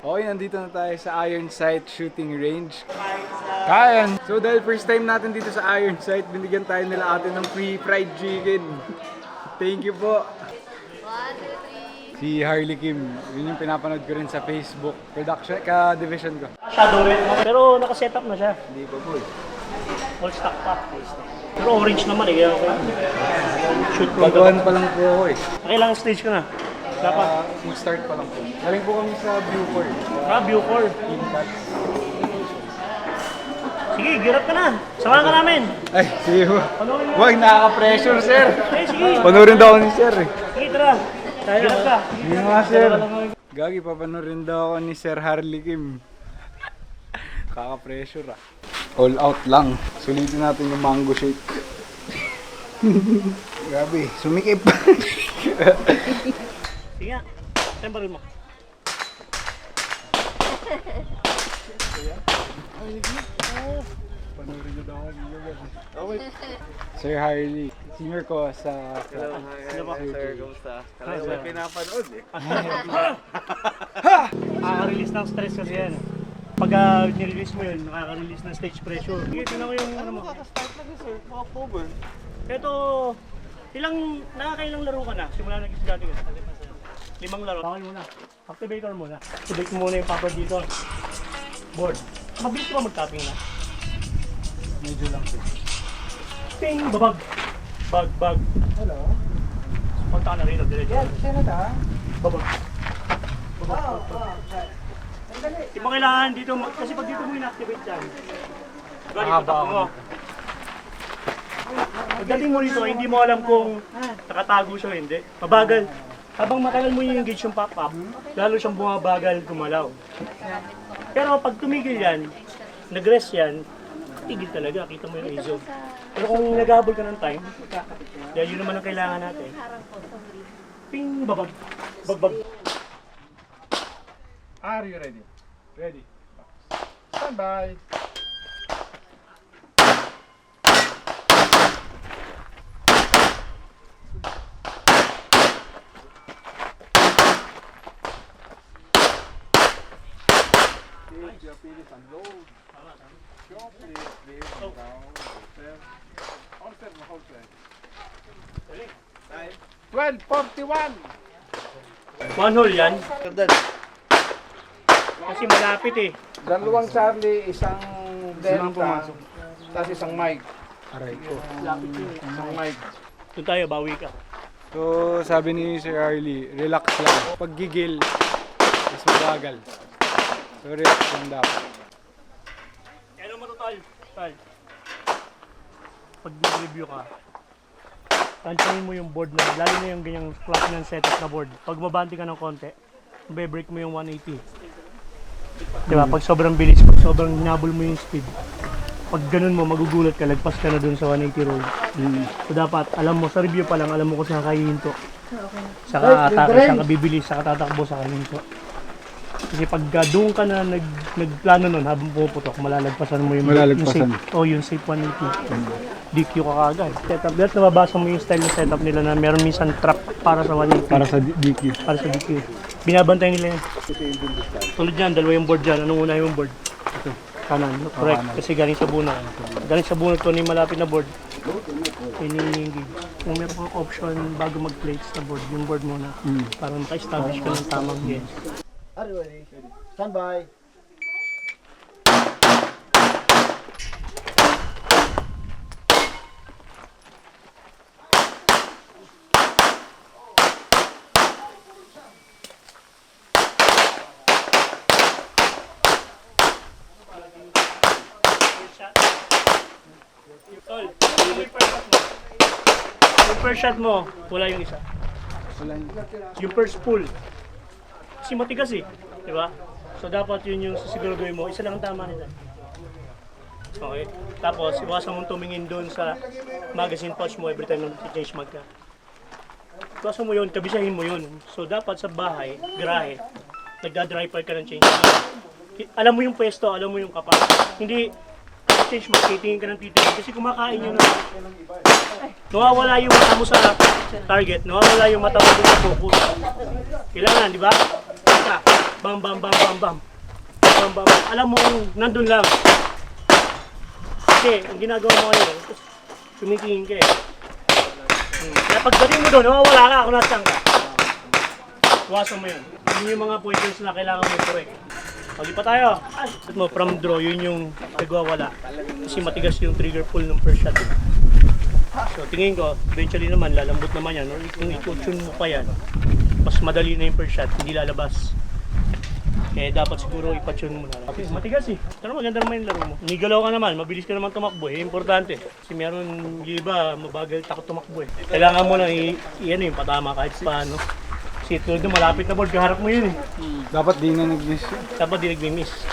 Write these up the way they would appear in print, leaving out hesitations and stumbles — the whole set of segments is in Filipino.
Okay, nandito na tayo sa Iron Sight Shooting Range. Kain! So dahil first time natin dito sa Iron Sight, binigyan tayo nila atin ng free fried chicken. Thank you po. 1, 2, 3. Si Harley Kim, yun yung pinapanood ko rin sa Facebook. Production, ka-division ko. Shadow red, pero naka-setup na siya. Hindi pa po eh. All stock pa. Pero orange naman eh, kaya okay. Shoot from the Pagawan pa lang po ako eh. Kailangan stage ka na. Dapat. Mag-start pa lang po. Galing po kami sa Viewport. Viewport. Team Cats. Sige, girap ka na. Samahan ka namin. Ay, sige po. Huwag, nakaka-pressure sir. Eh, sige. Panorin daw ako ni sir eh. Sige, tara. Girap ka. Hindi nga sir. Gagi, papanorin daw ako ni Sir Harley Kim. Kaka-pressure ah. All out lang. Sulitin natin yung mango shake. Grabe, sumikip. Sige nga. Temperin mo. Panorin na daw ako ni Sir Harley, senior ko sa... Sir, kumusta? Kaya may pinapanood eh. Nakaka-release ng stress kasi yan. Pag nirelease mo yun, nakaka-release ng stage pressure. Sige, tinan ko yung ano mo. Start na din sir, mga October. Ito, nakakailang laro ka na? Simula nag-isgati ka. 5 laro. Bakal muna. Activator muna. Activate mo muna yung popper dito. Board. Mabilis ka ba mag-tapping na? Medyo lang sir. Ping! Babag! Bag! Hello? Punta ka na rin. Diretso. Sino ta? Babag. Di mo kailangan dito, kasi pag dito mo in-activate yan, ganito takbo mo. Pagdating mo dito, hindi mo alam kung nakatago siya o hindi. Mabagal. Habang matagal mo i-engage yung pop-up, lalo siyang bumabagal, gumalaw. Pero pag tumigil yan, nag-rest yan, tigil talaga, kita mo yung ISO. Pero kung nag-habol ka ng time, dahil yun naman ang kailangan natin. Ping! Babag! Bagbag! Are you ready? Ready. Stand by. Take your finish and load. Show please, please, down. Hold set, hold set. 12:41. One hole yan. Kasi malapit eh. Dalawang Charlie, isang Delta, tapos isang Mike. Aray ko. Isang Mike. Doon tayo, bawi ka. So, sabi ni Sir Harley, relax lang. Pag gigil, mas mabagal. So, relax lang dapat. Ano mo to, Tal? Pag nag-review ka, tansyahin mo yung board na, lalo na yung ganyang class ng setup na board. Pag mabanti ka ng konti, break mo yung 180. Diba? Pag sobrang bilis, pag sobrang hinabol mo yung speed, pag ganun mo, magugulat ka, lagpas ka na dun sa 180 roll. So dapat, alam mo, sa review pa lang, alam mo kung saan ka hihinto. Saka atake, saan ka bibilis, saka tatakbo, saka hihinto. Kasi pag doon ka na nagplano nun, habang pumuputok, malalagpasan mo yung safe. Yung safe 180. DQ ka kagad. Setup, dahil nababasa mo yung style ng setup nila na meron minsan trap para sa 180. Para sa DQ. Para sa DQ. Binabantay nila yan. Tulad dyan, dalawa yung board dyan. Anong una yung board? Ito. Kanan. Correct. Kasi galing sa bunot. Galing sa bunot, ito na yung malapit na board. Ini-engage. Kung meron kang option bago mag-plates na board, yung board muna. Para maka-establish ka ng tamang guess. Are you ready? Stand by. Tol, yung first shot mo, wala yung isa. Wala yun. Yung first pull. Kasi matigas eh, di ba? So dapat yun yung sisiguraduhin mo, isa lang ang tama nila. Okay? Tapos, iwasan mong tumingin doon sa magazine pouch mo every time na change mag ka. Iwasan mo yun, kabisahin mo yun. So dapat sa bahay, garahe, nagda-dry part ka ng change mag. Alam mo yung pwesto, alam mo yung kapal. Hindi, change mag, titingin ka ng titingin. Kasi kumakain yun na. Nawawala yung mata mo sa target, nawawala yung mata mo sa focus. Kailangan, di ba? Bam, bam, bam, bam, bam. Bam, bam, bam. Alam mo, nandun lang. Kasi, ang ginagawa mo ngayon, tumitingin ka eh. Kaya pagdating mo doon, mawawala ka kung nasaan ka. Iwasan mo yun. Yun yung mga pointers na kailangan mo correct. Pag pa tayo. Mo, from draw, yun yung nagwawala. Kasi matigas yung trigger pull ng first shot. So tingin ko, eventually naman, lalambot naman yan. Or kung i-tune mo pa yan, mas madali na yung first shot, hindi lalabas. Kaya dapat siguro ipatune mo na. Matigas eh. Pero maganda naman yung laro mo. Nigalaw ka naman, mabilis ka naman tumakbo eh. Importante. Kasi meron yung iba, mabagal takot tumakbo eh. Kailangan mo na i-ano yung patama kahit paano. Kasi tulad na malapit na board, kaharap mo yun eh. Dapat di na nag-miss. Dapat di nagmi-miss.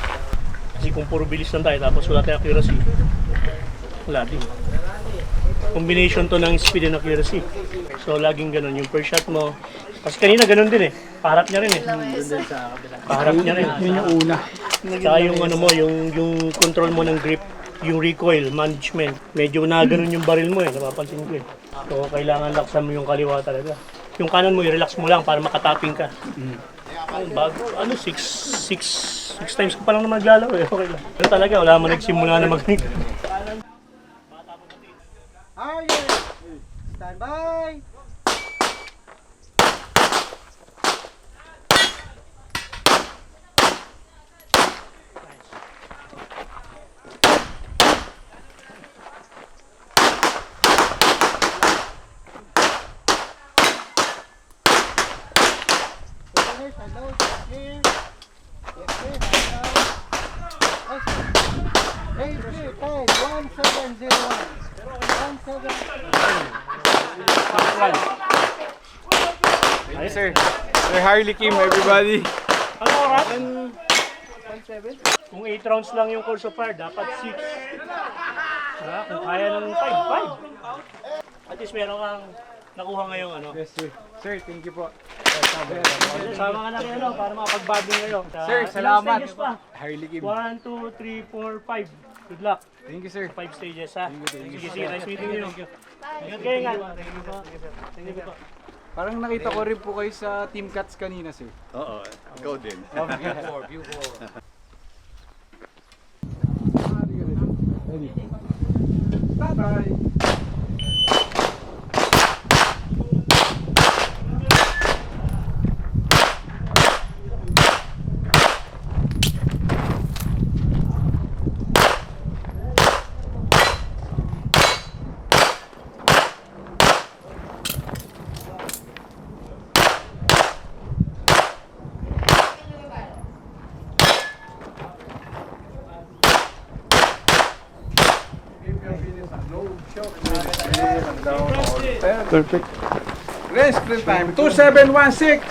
Kasi kung puro bilis lang tayo tapos wala tayong accuracy, wala din. Combination to ng speed and accuracy. So laging ganun yung first shot mo. Kasi kanina ganun din eh. Paharap niya rin eh. Paharap niya rin. Yun yung una. Saka yung ano mo, yung control mo ng grip, yung recoil, management. Medyo na ganun yung baril mo eh, napapansin ko eh. So kailangan laksan mo yung kaliwa talaga. Yung kanan mo, i-relax mo lang para makatapping ka. Bago, ano, 6 times ko pa lang naman naglalaw eh. Okay lang. Pero talaga, wala man nagsimula na magaling. Stand by! Hi, sir. Sir Harley Kim, everybody. Ano oras? Kung 8 rounds lang yung course of fire, dapat 6. Kung kaya ng 5. At least meron kang nakuha ngayong ano. Yes, sir. Sir, thank you po. Sama ka na kayo no, para makapagbabing kayo. Sir, Ilang salamat. stages pa? Harley Kim. 1, 2, 3, 4, 5. Good luck. Thank you, sir. 5 stages ha. Sige, sige. Nice meeting you. Ingat kayo nga. Thank you po. Parang nakita ko rin po kayo sa Team Cats kanina, sir. Oo, ikaw din. Bye-bye. Perfect. Rest screen time, 2716.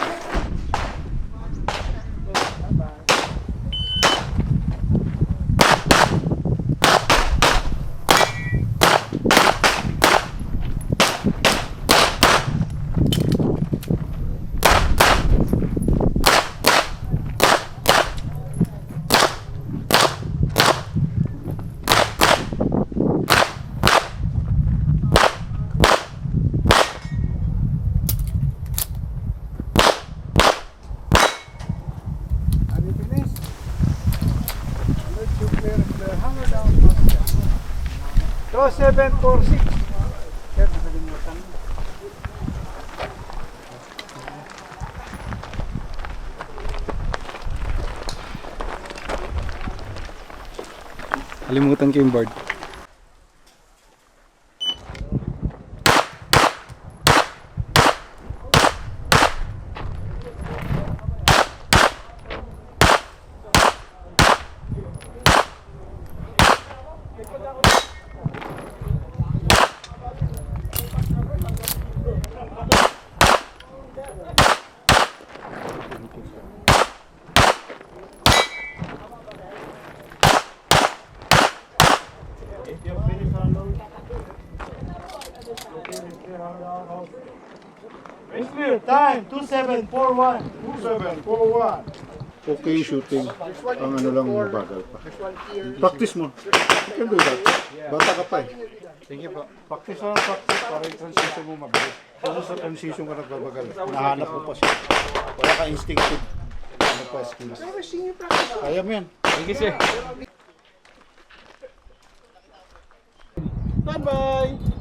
Are you finished? Let you clear the hammer down. 2746. Sir, nakalimutan mo. Kalimutan ko yung board. Time, 2741. 2741. Okay shooting. Ang ano lang bagal pa. Practice mo. You can do that. Bata ka pa eh. Thank you po. Practice lang, practice para yung transition mo mabilis. Kasi sa transition ka nagbabagal. Nahanap mo pa siya. Wala ka instinctive. pa skills. Kaya mo yan. Thank you, sir. Bye-bye!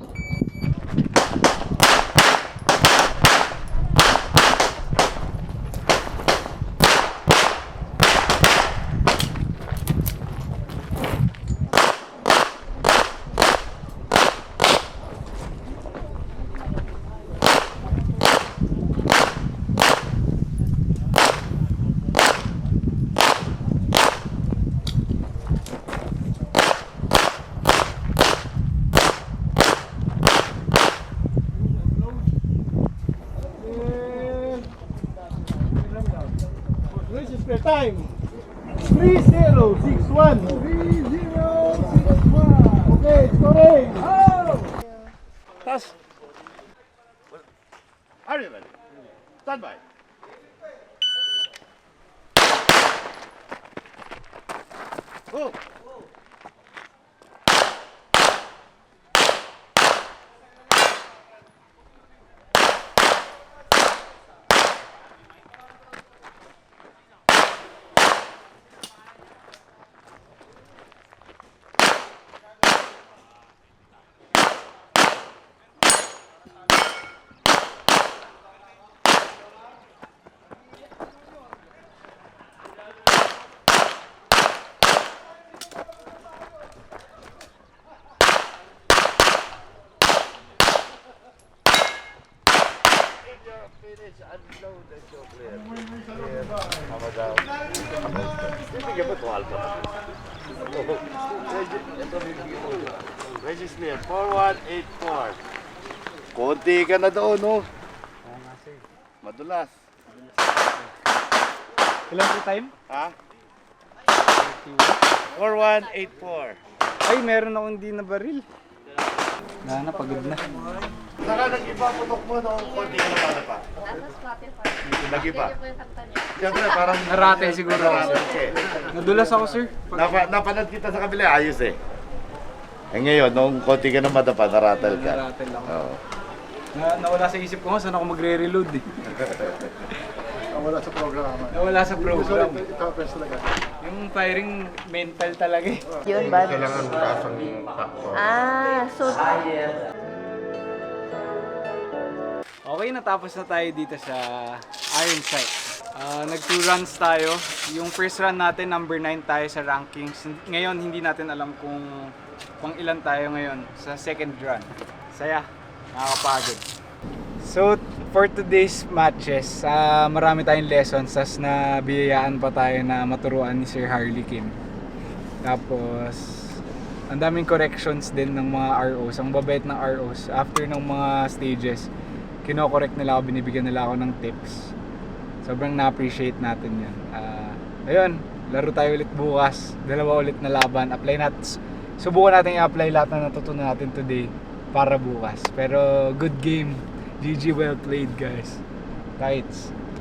Register time. 3061. 3061. Okay, scoring. Pass! Are you ready? Stand by. Go! Register 4184. Konti ka na doon, no? Madulas. Ilan po time? Ha? 4184. Ay, meron akong hindi na baril. Wala na, pagod na. Saka nag-ipaputok mo nung konti ka na bata pa. Nasa Spotify. Nag-iba. Yun po yung kanta niya. Siyempre, parang... Narate siguro ako, sir. Okay. Nadulas ako, sir. Napanood kita sa kabila, ayos eh. Eh ngayon, nung konti ka na madapa, naratal ka. Naratel ako. Oo. Nawala sa isip ko nga, saan ako magre-reload eh. Wala sa programa. Nawala sa program. Ito, press talaga. Yung firing mental talaga eh. Yun ba? Kailangan taas ang takto. So Okay, natapos na tayo dito sa Iron Sight. Nag-2 runs tayo. Yung first run natin, number 9 tayo sa rankings. Ngayon, hindi natin alam kung pang ilan tayo ngayon sa second run. Saya, nakakapagod. So, for today's matches, marami tayong lessons as nabiyayaan pa tayo na maturuan ni Sir Harley Kim. Tapos, ang daming corrections din ng mga ROs. Ang babait ng ROs, after ng mga stages, kino-correct nila ako, binibigyan nila ako ng tips. Sobrang na-appreciate natin yan. Ayun, laro tayo ulit bukas. Dalawa ulit na laban. Subukan natin i-apply lahat na natutunan natin today para bukas. Pero good game. GG, well played guys. Kites.